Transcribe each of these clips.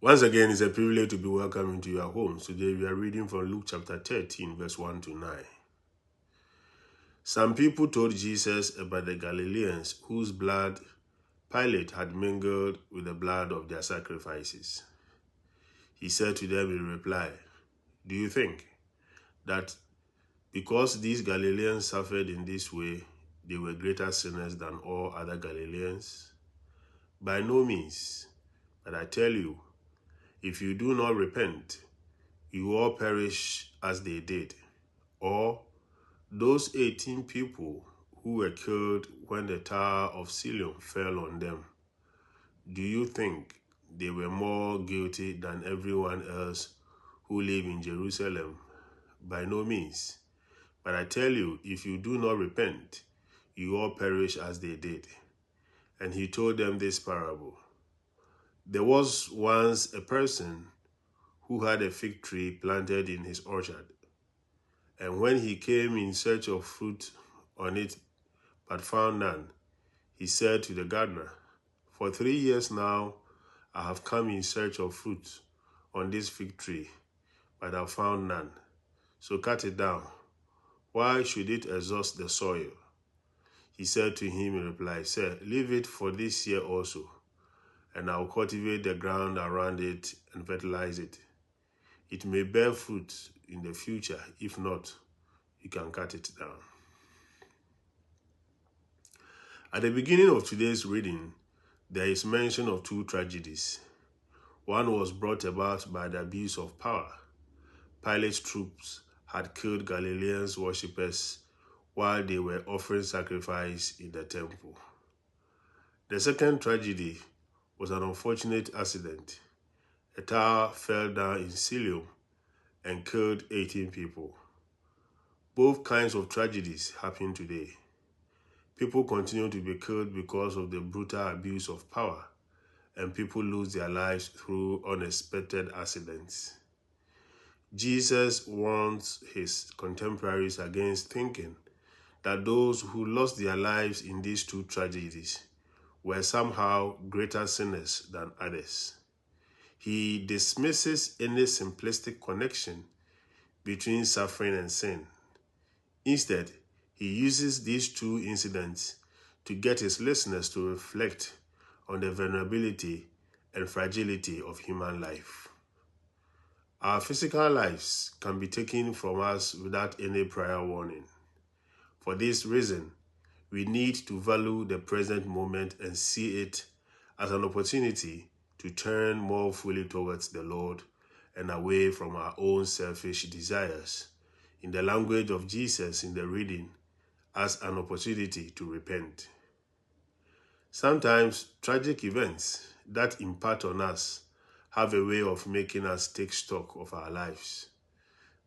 Once again, it's a privilege to be welcome into your homes. Today we are reading from Luke chapter 13, verse 1 to 9. Some people told Jesus about the Galileans whose blood Pilate had mingled with the blood of their sacrifices. He said to them in reply, "Do you think that because these Galileans suffered in this way, they were greater sinners than all other Galileans? By no means. But I tell you, if you do not repent, you all perish as they did. Or those 18 people who were killed when the Tower of Siloam fell on them. Do you think they were more guilty than everyone else who lived in Jerusalem? By no means. But I tell you, if you do not repent, you all perish as they did." And he told them this parable. There was once a person who had a fig tree planted in his orchard. And when he came in search of fruit on it, but found none, he said to the gardener, "For 3 years now I have come in search of fruit on this fig tree, but I have found none. So cut it down. Why should it exhaust the soil?" He said to him in reply, "Sir, leave it for this year also, and I will cultivate the ground around it and fertilize it. It may bear fruit in the future. If not, you can cut it down." At the beginning of today's reading, there is mention of two tragedies. One was brought about by the abuse of power. Pilate's troops had killed Galileans worshippers while they were offering sacrifice in the temple. The second tragedy was an unfortunate accident. A tower fell down in Siloam and killed 18 people. Both kinds of tragedies happen today. People continue to be killed because of the brutal abuse of power, and people lose their lives through unexpected accidents. Jesus warns his contemporaries against thinking that those who lost their lives in these two tragedies were somehow greater sinners than others. He dismisses any simplistic connection between suffering and sin. Instead, he uses these two incidents to get his listeners to reflect on the vulnerability and fragility of human life. Our physical lives can be taken from us without any prior warning. For this reason, we need to value the present moment and see it as an opportunity to turn more fully towards the Lord and away from our own selfish desires. In the language of Jesus in the reading, as an opportunity to repent. Sometimes tragic events that impact on us have a way of making us take stock of our lives.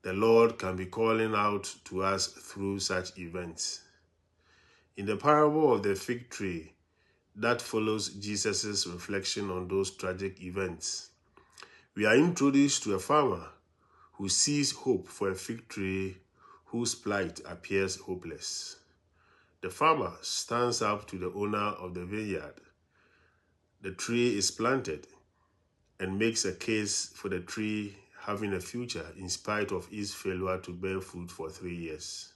The Lord can be calling out to us through such events. In the parable of the fig tree that follows Jesus' reflection on those tragic events, we are introduced to a farmer who sees hope for a fig tree whose plight appears hopeless. The farmer stands up to the owner of the vineyard. The tree is planted and makes a case for the tree having a future in spite of its failure to bear fruit for 3 years.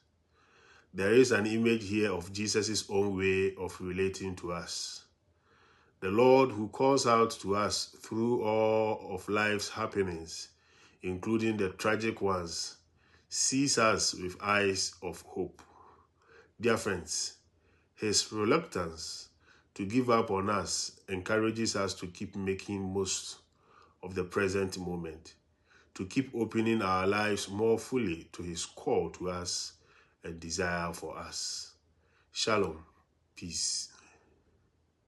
There is an image here of Jesus' own way of relating to us. The Lord who calls out to us through all of life's happenings, including the tragic ones, sees us with eyes of hope. Dear friends, his reluctance to give up on us encourages us to keep making most of the present moment, to keep opening our lives more fully to his call to us and desire for us. Shalom. Peace.